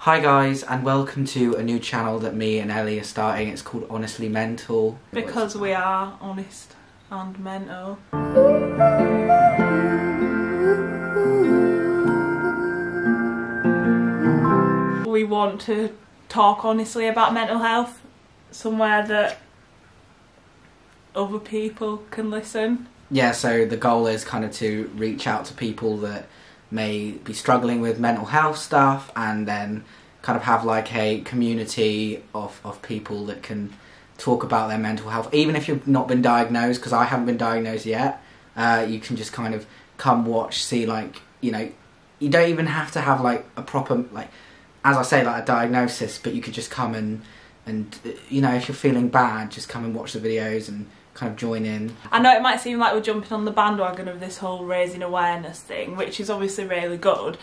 Hi guys, and welcome to a new channel that me and Ellie are starting. It's called Honestly Mental. Because we are honest and mental. We want to talk honestly about mental health, somewhere that other people can listen. Yeah, so the goal is kind of to reach out to people that may be struggling with mental health stuff, and then kind of have like a community of people that can talk about their mental health. Even if you've not been diagnosed, because I haven't been diagnosed yet, you can just kind of come watch, see, like, you know, you don't even have to have like a proper, like, as I say, like a diagnosis, but you could just come and you know, if you're feeling bad, just come and watch the videos and kind of join in. I know it might seem like we're jumping on the bandwagon of this whole raising awareness thing, which is obviously really good,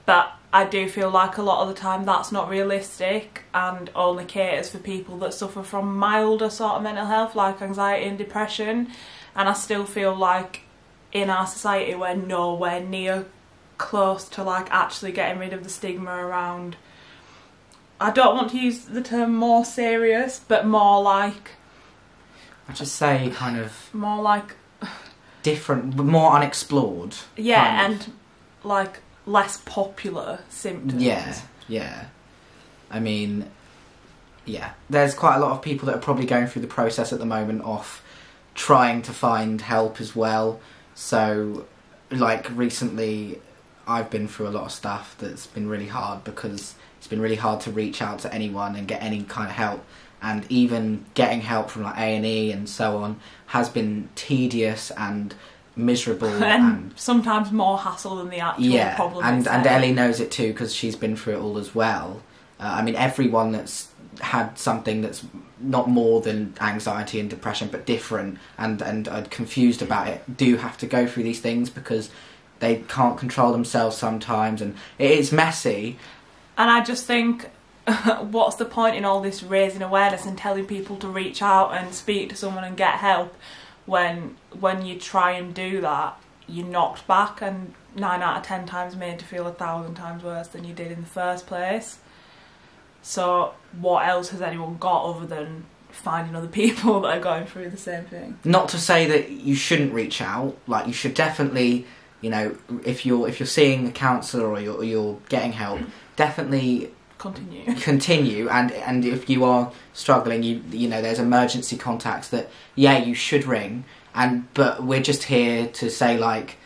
but I do feel like a lot of the time that's not realistic and only caters for people that suffer from milder sort of mental health, like anxiety and depression. And I still feel like in our society we're nowhere near close to like actually getting rid of the stigma around, I don't want to use the term more serious, but more like, I'd just say kind of more like different, more unexplored. Yeah, and like less popular symptoms. Yeah. I mean, yeah. There's quite a lot of people that are probably going through the process at the moment of trying to find help as well. So, like, recently I've been through a lot of stuff that's been really hard, because it's been really hard to reach out to anyone and get any kind of help. And even getting help from like A&E and so on has been tedious and miserable, and sometimes more hassle than the actual problem. And Ellie knows it too, because she's been through it all as well. I mean, everyone that's had something that's not more than anxiety and depression, but different, and are confused about it, do have to go through these things because they can't control themselves sometimes, and it is messy. And I just think, what's the point in all this raising awareness and telling people to reach out and speak to someone and get help, when you try and do that, you're knocked back and 9 out of 10 times made to feel 1,000 times worse than you did in the first place. So what else has anyone got other than finding other people that are going through the same thing? Not to say that you shouldn't reach out. Like, you should definitely, you know, if you're seeing a counsellor or you're getting help, definitely continue, and if you are struggling, you know, there's emergency contacts that you should ring, but we're just here to say, like,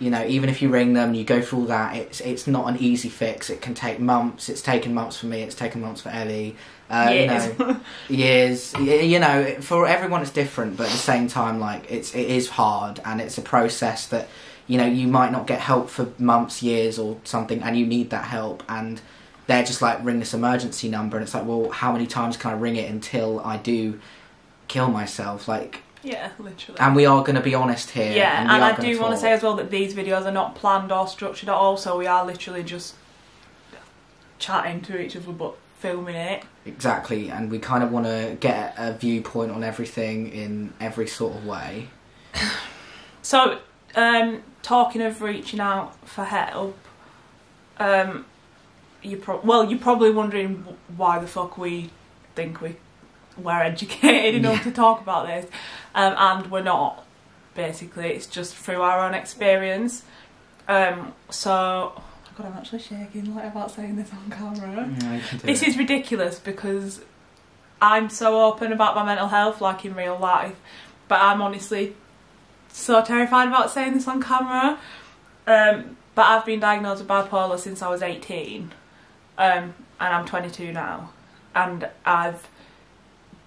you know, even if you ring them, you go through all that, it's not an easy fix. It can take months. It's taken months for me, it's taken months for Ellie, years. You know, years, you know, for everyone it's different, but at the same time, like, it is hard, and it's a process that, you know, you might not get help for months, years or something, and you need that help, and they're just like, ring this emergency number, and it's like, well, how many times can I ring it until I do kill myself? Like, yeah, literally. And we are going to be honest here. Yeah, and I do want to say as well that these videos are not planned or structured at all, so we are literally just chatting to each other but filming it. Exactly, and we kind of want to get a viewpoint on everything in every sort of way. So, talking of reaching out for help, you're probably wondering why the fuck we think we're educated enough to talk about this, and we're not. Basically, it's just through our own experience. So, oh God, I'm actually shaking like about saying this on camera. Yeah, this is ridiculous because I'm so open about my mental health, like in real life, but I'm honestly so terrified about saying this on camera. But I've been diagnosed with bipolar since I was 18. And I'm 22 now, and I've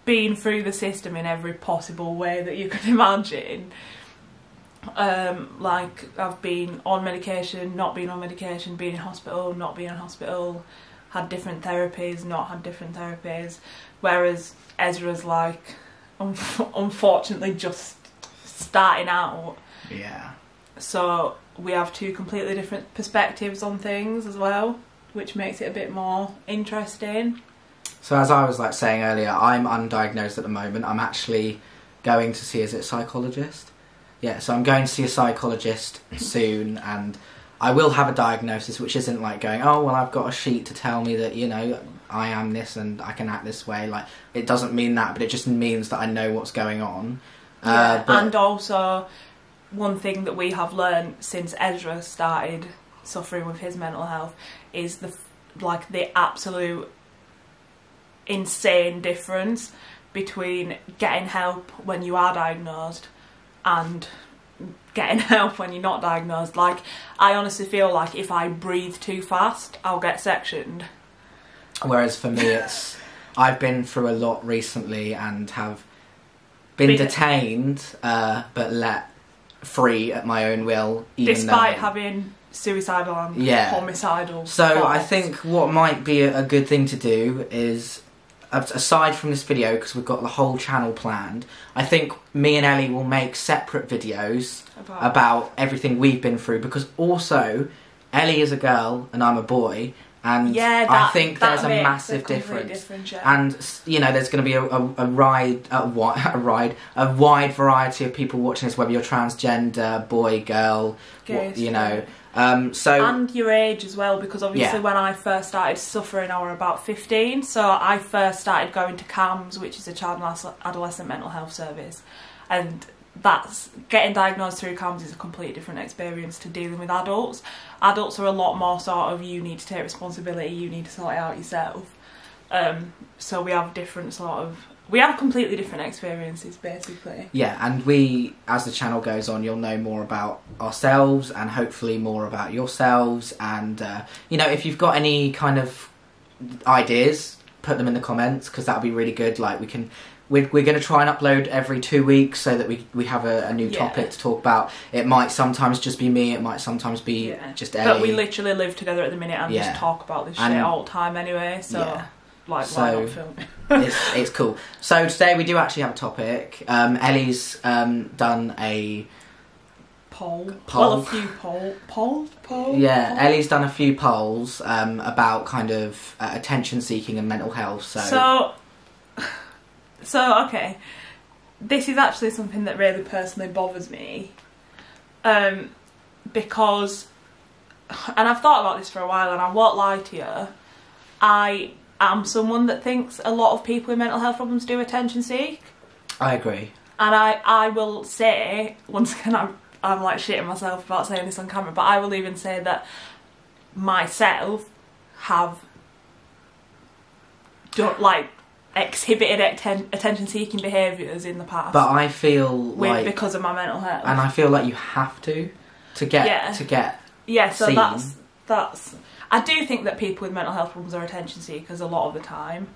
been through the system in every possible way that you can imagine. Like, I've been on medication, not been on medication, been in hospital, not been in hospital, had different therapies, not had different therapies, whereas Ezra's like, unfortunately, just starting out. Yeah. So we have two completely different perspectives on things as well, which makes it a bit more interesting. So as I was like saying earlier, I'm undiagnosed at the moment. I'm actually going to see, is it a psychologist? Yeah, so I'm going to see a psychologist soon, and I will have a diagnosis, which isn't like going, oh, well, I've got a sheet to tell me that, you know, I am this and I can act this way. Like, it doesn't mean that, but it just means that I know what's going on. And also, one thing that we have learned since Ezra started suffering with his mental health is the absolute insane difference between getting help when you are diagnosed and getting help when you're not diagnosed. Like, I honestly feel like if I breathe too fast, I'll get sectioned. Whereas for me, I've been through a lot recently and have been detained, but let free at my own will, despite having suicidal and homicidal So thoughts. I think what might be a good thing to do is, aside from this video, because we've got the whole channel planned, I think me and Ellie will make separate videos about everything we've been through, because also Ellie is a girl and I'm a boy, and I think there's a massive difference. And you know, there's going to be a wide variety of people watching this, whether you're transgender, boy, girl, you know. And your age as well, because obviously when I first started suffering I was about 15, so I first started going to CAMS, which is a child and adolescent mental health service, and that's getting diagnosed through CAMS is a completely different experience to dealing with adults. Adults are a lot more sort of, you need to take responsibility, you need to sort it out yourself. So we have completely different experiences, basically. Yeah, and we, as the channel goes on, you'll know more about ourselves and hopefully more about yourselves. And, you know, if you've got any kind of ideas, put them in the comments, because that'll be really good. Like, we're going to try and upload every 2 weeks so that we have a new topic to talk about. It might sometimes just be me, it might sometimes be just Ellie. But we literally live together at the minute and just talk about this shit all the time anyway, so... Yeah. Like, why not film it? it's cool. So today we do actually have a topic. Ellie's done a poll. Well, a few polls. Yeah, Ellie's done a few polls about kind of attention seeking and mental health. So okay, this is actually something that really personally bothers me, because, and I've thought about this for a while, and I won't lie to you, I'm someone that thinks a lot of people with mental health problems do attention seek. I agree. And I will say, once again, I'm like shitting myself about saying this on camera, but I will even say that myself have exhibited attention seeking behaviours in the past. But I feel because of my mental health. And I feel like you have to get so seen. that's I do think that people with mental health problems are attention seekers a lot of the time,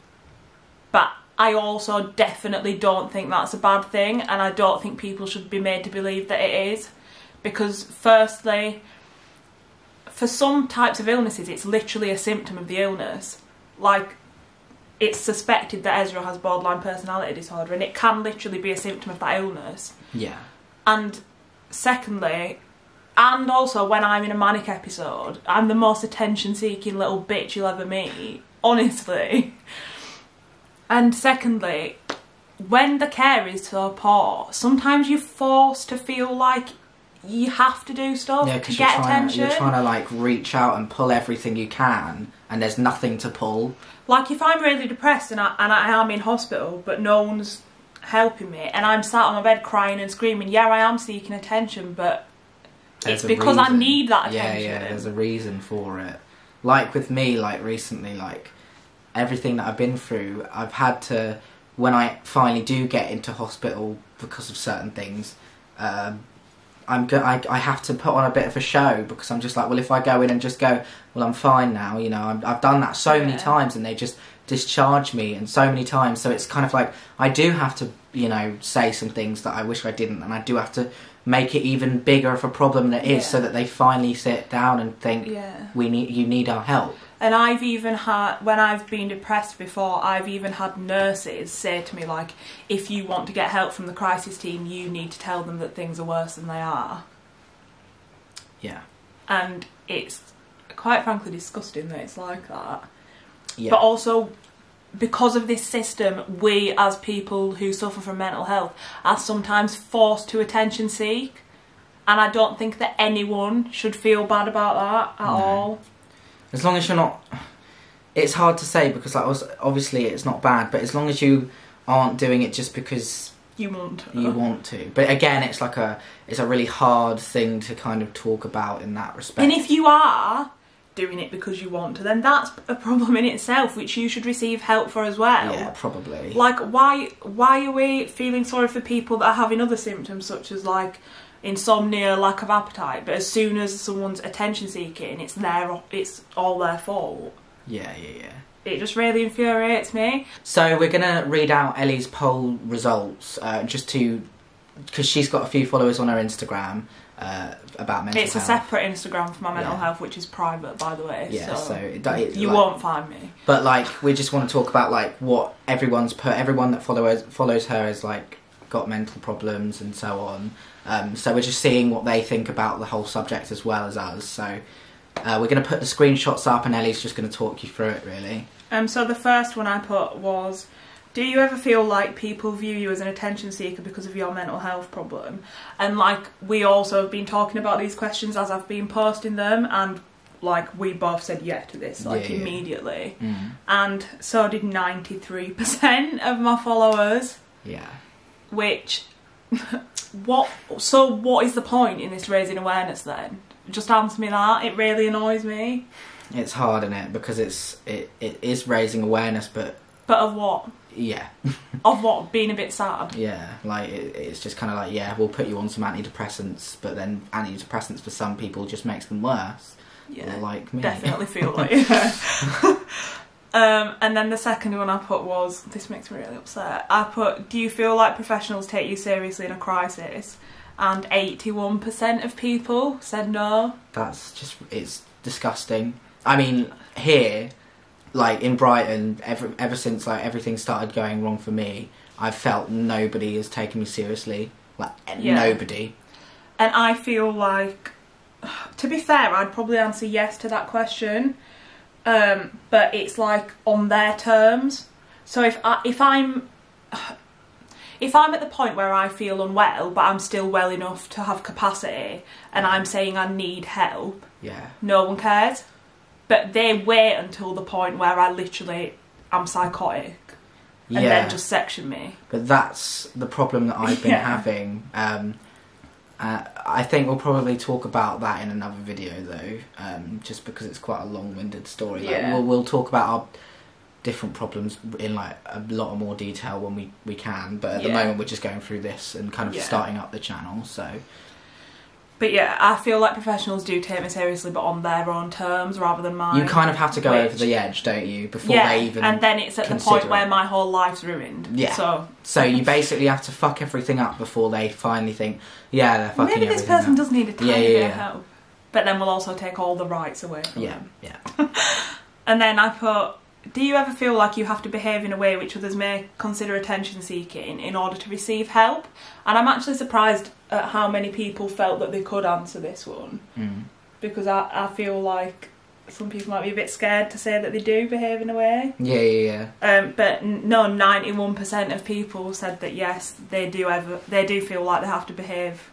but I also definitely don't think that's a bad thing, and I don't think people should be made to believe that it is, because firstly, for some types of illnesses it's literally a symptom of the illness. Like, it's suspected that Ezra has borderline personality disorder, and it can literally be a symptom of that illness. Yeah. And secondly, and also, when I'm in a manic episode, I'm the most attention-seeking little bitch you'll ever meet. Honestly. And secondly, when the care is so poor, sometimes you're forced to feel like you have to do stuff to get attention. You're trying to, like, reach out and pull everything you can, and there's nothing to pull. Like, if I'm really depressed and I am in hospital, but no one's helping me, and I'm sat on my bed crying and screaming, yeah, I am seeking attention, but... It's because I need that attention. Yeah, there's a reason for it. Like with me, like recently, like everything that I've been through, I've had to, when I finally do get into hospital because of certain things, I have to put on a bit of a show, because I'm just like, well, if I go in and just go, well, I'm fine now, you know, I've done that so many times, and they just discharge me, and so many times, so it's kind of like, I do have to, you know, say some things that I wish I didn't, and I do have to make it even bigger of a problem than it is, so that they finally sit down and think, you need our help. And I've even had, when I've been depressed before, I've even had nurses say to me, like, if you want to get help from the crisis team, you need to tell them that things are worse than they are. Yeah. And it's quite frankly disgusting that it's like that. Yeah. But also, because of this system, we as people who suffer from mental health are sometimes forced to attention seek. And I don't think that anyone should feel bad about that at all. As long as you're not... It's hard to say because like obviously it's not bad, but as long as you aren't doing it just because you want to. But again, it's like it's a really hard thing to kind of talk about in that respect. And if you are doing it because you want to, then that's a problem in itself, which you should receive help for as well. Yeah, probably. Like, why are we feeling sorry for people that are having other symptoms such as like insomnia, lack of appetite, but as soon as someone's attention seeking, it's all their fault? Yeah. It just really infuriates me. So we're gonna read out Ellie's poll results because she's got a few followers on her Instagram about mental health. It's a separate Instagram for my mental health, which is private, by the way. Yeah, so you won't find me. But like, we just want to talk about like what everyone's put. Everyone that follows her has like got mental problems and so on. So we're just seeing what they think about the whole subject as well as us. So we're going to put the screenshots up, and Ellie's just going to talk you through it, really. So the first one I put was, do you ever feel like people view you as an attention seeker because of your mental health problem? And like, we also have been talking about these questions as I've been posting them, and like, we both said yeah to this, like, immediately. And so did 93% of my followers. Yeah. Which, what is the point in this raising awareness then? Just answer me that. It really annoys me. It's hard, isn't it? Because it is raising awareness, but of what? Yeah. Of what? Being a bit sad. Yeah, like it's just kind of like, yeah, we'll put you on some antidepressants, but then antidepressants for some people just makes them worse. Yeah, like me. Definitely feel like it. And then the second one I put was, this makes me really upset. I put, do you feel like professionals take you seriously in a crisis? And 81% of people said no. It's disgusting. I mean, here, like in Brighton, ever since like everything started going wrong for me, I've felt nobody has taken me seriously. Like, nobody. And I feel like, to be fair, I'd probably answer yes to that question. But it's like on their terms. So if I'm at the point where I feel unwell, but I'm still well enough to have capacity, and I'm saying I need help, no one cares. But they wait until the point where I literally am psychotic, and then just section me. But that's the problem that I've been having. I think we'll probably talk about that in another video, though, just because it's quite a long-winded story. Like, we'll talk about our different problems in like a lot more detail when we can, but at the moment we're just going through this and kind of starting up the channel. So, but yeah, I feel like professionals do take me seriously, but on their own terms rather than mine. You kind of have to go over the edge, don't you, before they even and then it's at the point where my whole life's ruined. So you basically have to fuck everything up before they finally think, they're fucking maybe this person does need a tiny bit of help. But then we'll also take all the rights away from them. And then I put, do you ever feel like you have to behave in a way which others may consider attention seeking in order to receive help? And I'm actually surprised at how many people felt that they could answer this one. Because I feel like some people might be a bit scared to say that they do behave in a way. But no, 91% of people said that yes, they do feel like they have to behave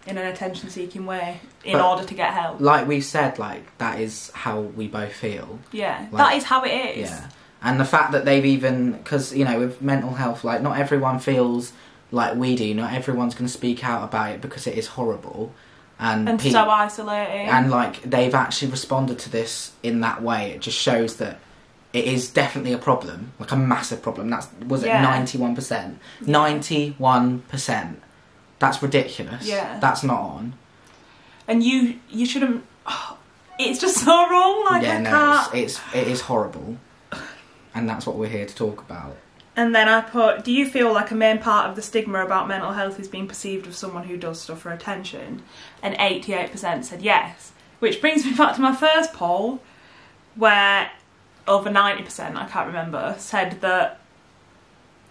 in an attention-seeking way in order to get help. Like we said, like, that is how we both feel. Yeah, like, that is how it is. Yeah, and the fact that they've even... Because, you know, with mental health, like, not everyone feels like we do. Not everyone's going to speak out about it because it is horrible. And so isolating. And, like, they've actually responded to this in that way. It just shows that it is definitely a problem. Like, a massive problem. Was it 91%? 91%. That's ridiculous. Yeah. That's not on. And you shouldn't... it's just so wrong. Like, it is horrible. And that's what we're here to talk about. And then I put, do you feel like a main part of the stigma about mental health is being perceived of someone who does stuff for attention? And 88% said yes. Which brings me back to my first poll, where over 90%, I can't remember, said that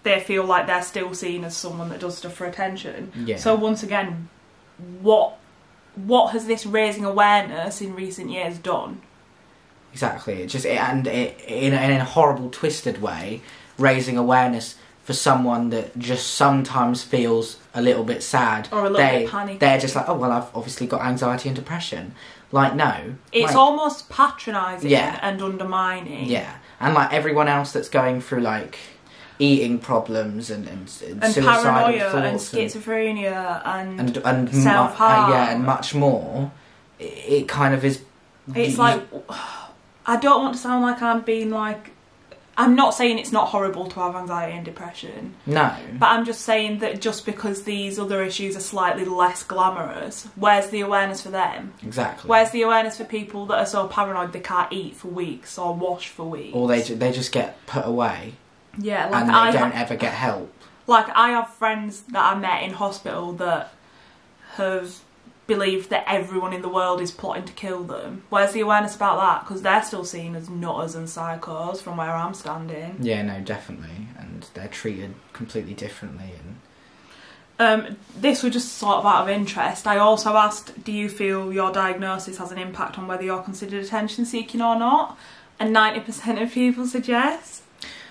they feel like they're still seen as someone that does stuff for attention. Yeah. So once again, what has this raising awareness in recent years done? Exactly. In a horrible, twisted way, raising awareness for someone that just sometimes feels a little bit sad, or a little bit panicky. They're just like, oh well, I've obviously got anxiety and depression. Like, no, it's like, almost patronising and undermining. Yeah, and like everyone else that's going through like eating problems and suicidal paranoia thoughts and schizophrenia and self-harm, and much more. It kind of is. It's like, I don't want to sound like I'm being like, I'm not saying it's not horrible to have anxiety and depression. No. But I'm just saying that just because these other issues are slightly less glamorous, where's the awareness for them? Exactly. Where's the awareness for people that are so paranoid they can't eat for weeks or wash for weeks? Or they just get put away. Yeah, like and they don't ever get help. Like, I have friends that I met in hospital that have believed that everyone in the world is plotting to kill them. Where's the awareness about that? Because they're still seen as nutters and psychos from where I'm standing. Yeah, no, definitely. And they're treated completely differently. This was just sort of out of interest. I also asked, do you feel your diagnosis has an impact on whether you're considered attention seeking or not? And 90% of people said yes.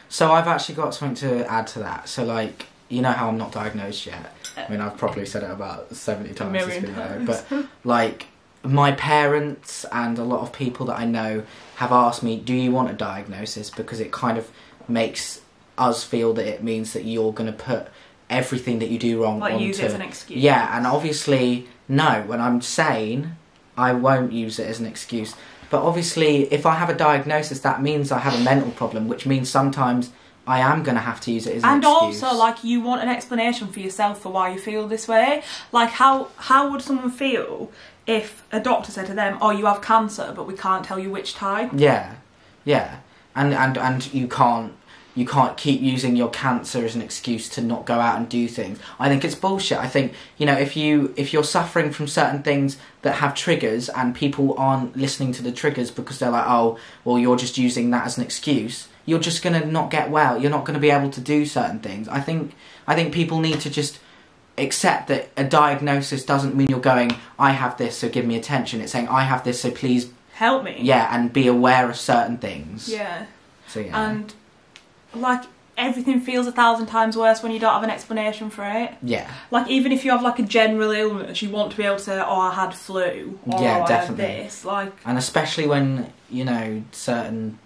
So I've actually got something to add to that. So, like, you know how I'm not diagnosed yet? I mean, I've probably said it about 70 times this video. But, like, my parents and a lot of people that I know have asked me, do you want a diagnosis? Because it kind of makes us feel that it means that you're going to put everything that you do wrong onto... use it as an excuse. Yeah, and obviously, no. When I'm sane, I won't use it as an excuse. But obviously, if I have a diagnosis, that means I have a mental problem, which means sometimes I am going to have to use it as an excuse. And also, like, you want an explanation for yourself for why you feel this way. Like, how would someone feel if a doctor said to them, oh, you have cancer, but we can't tell you which type? Yeah, yeah. And you can't keep using your cancer as an excuse to not go out and do things. I think it's bullshit. I think, you know, if you're suffering from certain things that have triggers and people aren't listening to the triggers because they're like, oh, well, you're just using that as an excuse, you're just going to not get well. You're not going to be able to do certain things. I think people need to just accept that a diagnosis doesn't mean you're going, I have this, so give me attention. It's saying, I have this, so please... help me. Yeah, and be aware of certain things. Yeah. So, yeah. And, like, everything feels 1,000 times worse when you don't have an explanation for it. Yeah. Like, even if you have, like, a general illness, you want to be able to say, oh, I had flu. Or, yeah, I definitely. had this. Like... And especially when, you know, certain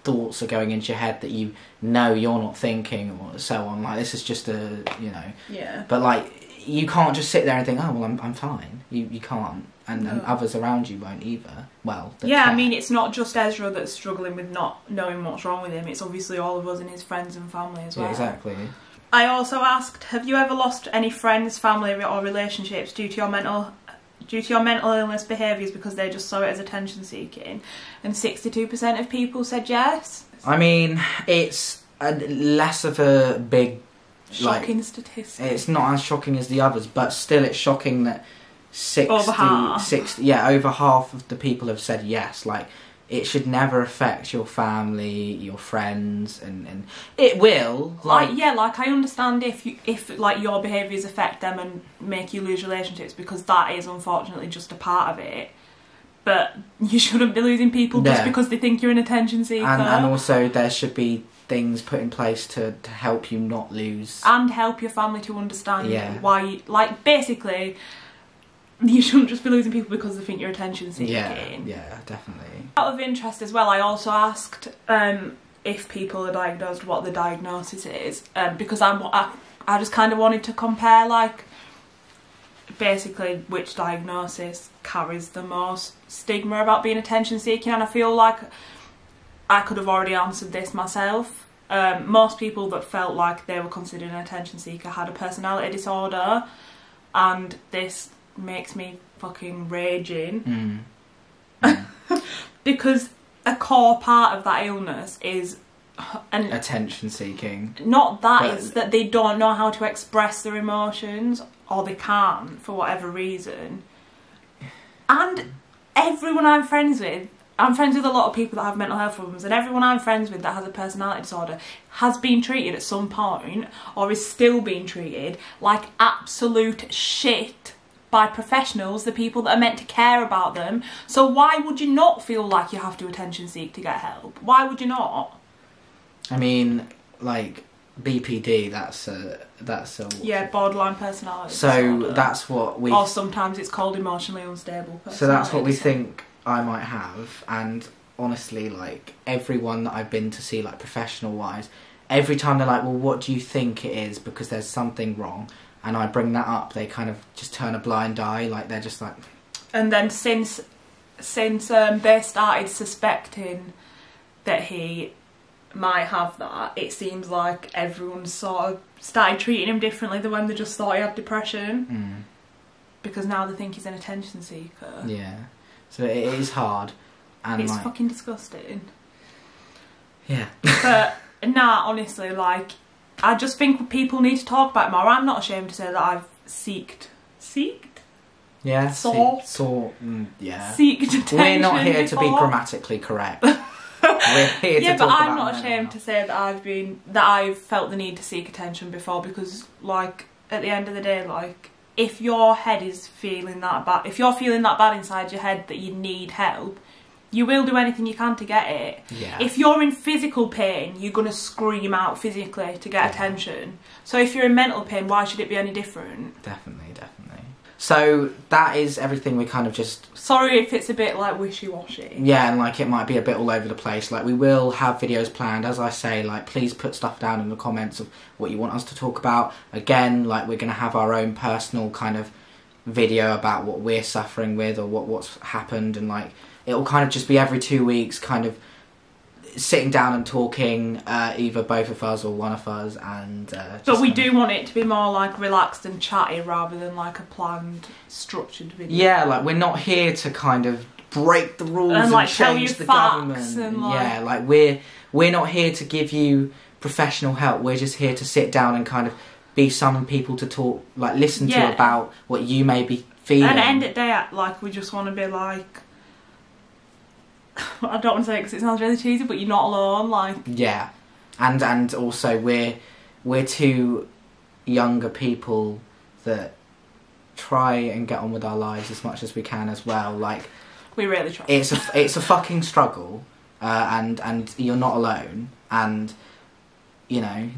thoughts are going into your head that you know you're not thinking or so on. Like, this is just a, you know... Yeah. But, like, you can't just sit there and think, oh, well, I'm fine. You can't. And others around you won't either. Well, yeah, I mean, it's not just Ezra that's struggling with not knowing what's wrong with him. It's obviously all of us and his friends and family as well. Yeah, exactly. I also asked, have you ever lost any friends, family or relationships due to your mental illness behaviours because they just saw it as attention seeking? And 62% of people said yes. I mean, it's less of a big... shocking statistic. It's not as shocking as the others, but still it's shocking that over half of the people have said yes. Like, it should never affect your family, your friends, and it will. Like, I understand if like your behaviours affect them and make you lose relationships, because that is unfortunately just a part of it. But you shouldn't be losing people just because they think you're an attention seeker. And also there should be things put in place to help you not lose. And help your family to understand why, like, basically... you shouldn't just be losing people because they think you're attention seeking. Yeah, definitely. Out of interest as well, I also asked if people are diagnosed, what the diagnosis is, because I just kind of wanted to compare, like, basically which diagnosis carries the most stigma about being attention seeking, and I feel like I could have already answered this myself. Most people that felt like they were considered an attention seeker had a personality disorder, and this makes me fucking raging. Because a core part of that illness is attention seeking. Not that, it's that they don't know how to express their emotions, or they can't for whatever reason. And everyone I'm friends with a lot of people that have mental health problems, and everyone I'm friends with that has a personality disorder has been treated at some point, or is still being treated like absolute shit by professionals, the people that are meant to care about them. So why would you not feel like you have to attention seek to get help? Why would you not? I mean, like, BPD, that's a yeah, borderline personality so disorder. that's what we, or sometimes it's called emotionally unstable personality. so that's what we disorder. think I might have. And honestly, like, everyone that I've been to see, like, professional wise, every time they're like, well, what do you think it is, because there's something wrong, and I bring that up, they kind of just turn a blind eye, like, they're just like... And then since they started suspecting that he might have that, it seems like everyone's sort of started treating him differently than when they just thought he had depression. Because now they think he's an attention seeker. Yeah, so it is hard, and it's like, fucking disgusting. Yeah. But nah, honestly, like, I just think people need to talk about it more. I'm not ashamed to say that I've seeked. Yeah, yeah. Seeked attention. We're not here to be before. grammatically correct. We're here Yeah, to but talk I'm about not mental ashamed health. to say that I've felt the need to seek attention before, because, like, at the end of the day, like, if your head is feeling that bad, if you're feeling that bad inside your head that you need help, you will do anything you can to get it. Yeah. If you're in physical pain, you're going to scream out physically to get attention. So if you're in mental pain, why should it be any different? Definitely. So that is everything. We kind of just... Sorry if it's a bit, like, wishy-washy. Yeah, and, like, it might be a bit all over the place. Like, we will have videos planned. As I say, like, please put stuff down in the comments of what you want us to talk about. Again, like, we're going to have our own personal kind of video about what we're suffering with, or what's happened, and, like, it'll kind of just be every 2 weeks, kind of sitting down and talking, either both of us or one of us, and but we do want it to be more, like, relaxed and chatty rather than, like, a planned, structured video. Yeah, like, we're not here to kind of break the rules and like, tell you change the facts government. and, like... Yeah, like, we're not here to give you professional help. We're just here to sit down and kind of be some people to talk, like, listen to about what you may be feeling. And at the end of the day, like, we just want to be like... I don't want to say it because it sounds really cheesy, but you're not alone, like... Yeah, and also we're two younger people that try and get on with our lives as much as we can as well. Like, we really try. It's a fucking struggle, and you're not alone. And you know,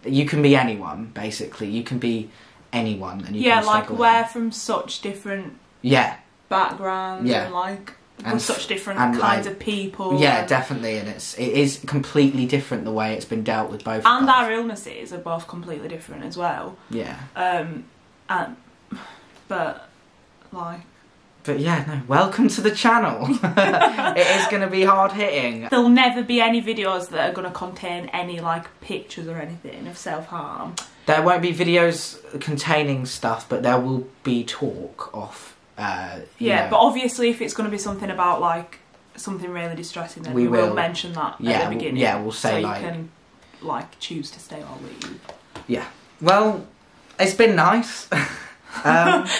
you can be anyone. Basically, you can be anyone, and you can like, struggle. we're from such different backgrounds, and like. With such different kinds of people. Yeah, definitely, and it is completely different the way it's been dealt with both. And our illnesses are both completely different as well. Yeah. But like. But yeah, no. Welcome to the channel. It is going to be hard hitting. There'll never be any videos that are going to contain any like pictures or anything of self-harm. There won't be videos containing stuff, but there will be talk of. But obviously if it's going to be something about like something really distressing, then we will mention that at the beginning. Yeah, we'll say so like... you can like choose to stay or leave. Yeah. Well, it's been nice.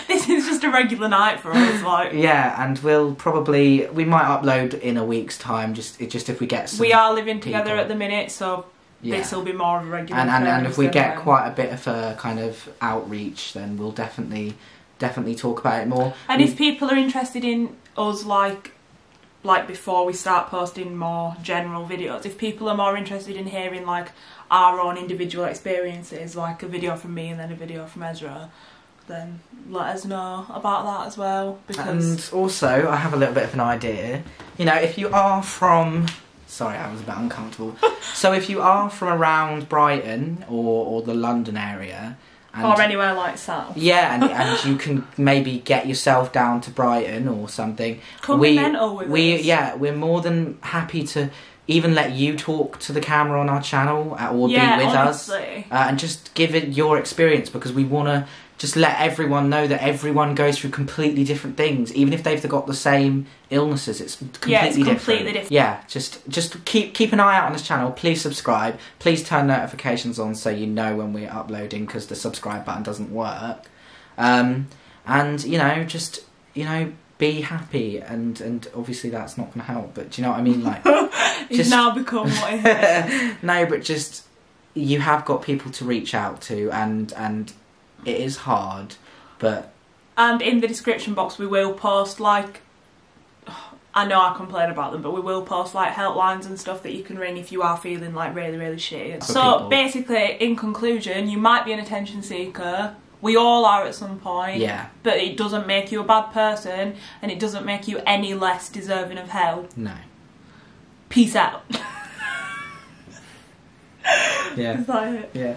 This is just a regular night for us, like... Yeah, and we might upload in a week's time, just if we get some... We are living together at the minute, so this will be more of a regular... And if we get quite a bit of a kind of outreach, then we'll definitely talk about it more. And if people are interested in us, like before we start posting more general videos, if people are more interested in hearing like our own individual experiences, like a video from me and then a video from Ezra, then let us know about that as well. Because... And also, I have a little bit of an idea. You know, if you are from... Sorry, I was a bit uncomfortable. So if you are from around Brighton or the London area... or anywhere like south. Yeah, and you can maybe get yourself down to Brighton or something. Come be mental with us. Yeah, we're more than happy to even let you talk to the camera on our channel or be with honestly. us. And just give it your experience, because we want to just let everyone know that everyone goes through completely different things. Even if they've got the same illnesses, it's completely different. Yeah, just keep an eye out on this channel. Please subscribe. Please turn notifications on so you know when we're uploading, because the subscribe button doesn't work. And you know, just be happy, and obviously that's not going to help. But do you know what I mean? Like, it's now become what it is. No, but just you have got people to reach out to, and it is hard, but... And in the description box we will post, like... I know I complain about them, but we will post like helplines and stuff that you can ring if you are feeling like really, really shit. For So people. basically, in conclusion, you might be an attention seeker. We all are at some point. Yeah. But it doesn't make you a bad person, and it doesn't make you any less deserving of help. No. Peace out. Yeah. Is that it? Yeah.